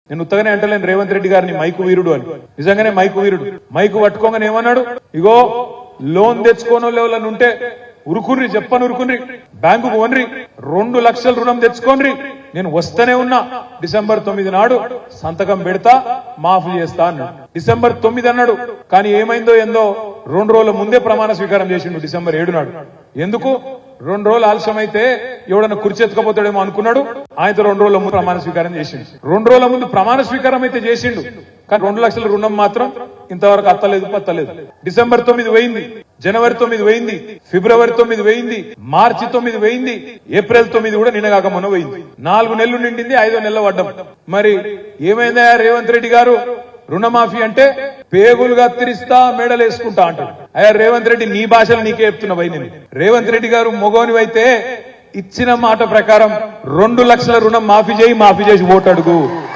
నేను ఉత్తగానే అంటలేను రేవంత్ రెడ్డి గారిని మైకు వీరుడు అని. నిజంగానే మైకు వీరుడు. మైకు పట్టుకోగానే ఏమన్నాడు, ఇగో లోన్ తెచ్చుకోని ఎవరన్నా ఉంటే ఉరుకుర్రి, చెప్పని ఉరుకుర్రి, బ్యాంకుకు వన్రి, 2 లక్షల రుణం తెచ్చుకోండి, నేను వస్తూనే ఉన్నా, డిసెంబర్ 9 నాడు సంతకం పెడతా, మాఫీ చేస్తా అన్నాడు. డిసెంబర్ 9 అన్నాడు, కానీ ఏమైందో ఏందో 2 రోజుల ముందే ప్రమాణ స్వీకారం చేసిండు డిసెంబర్ 7 నాడు. ఎందుకు 2 రోజులు ఆలస్యం అయితే ఎవడన్నా కుర్చెత్తుకపోతాడేమో అనుకున్నాడు. ఆయనతో 2 రోజుల ముందు ప్రమాణ స్వీకారం చేసిండు. 2 రోజుల ముందు ప్రమాణ స్వీకారం అయితే చేసిండు, కానీ 2 లక్షల రుణం మాత్రం ఇంతవరకు అత్తలేదు పత్తలేదు. డిసెంబర్ 9 పోయింది, జనవరి 9 పోయింది, ఫిబ్రవరి 9 పోయింది, మార్చి 9 పోయింది, ఏప్రిల్ 9 కూడా నిన్నగాక మొన్న పోయింది. 4 నెలలు నిండింది, 5వ నెల పడ్డం. మరి ఏమైందా రేవంత్ రెడ్డి గారు? రుణమాఫీ అంటే పేగులు కత్తిరిస్తా మెడలు వేసుకుంటా అంటాడు. అయ్యా రేవంత్ రెడ్డి, నీ భాషలు నీకే చెప్తున్నా భయ్. నేను రేవంత్ రెడ్డి గారు మొగోనివైతే ఇచ్చిన మాట ప్రకారం 2 లక్షల రుణం మాఫీ చేసి ఓటు అడుగు.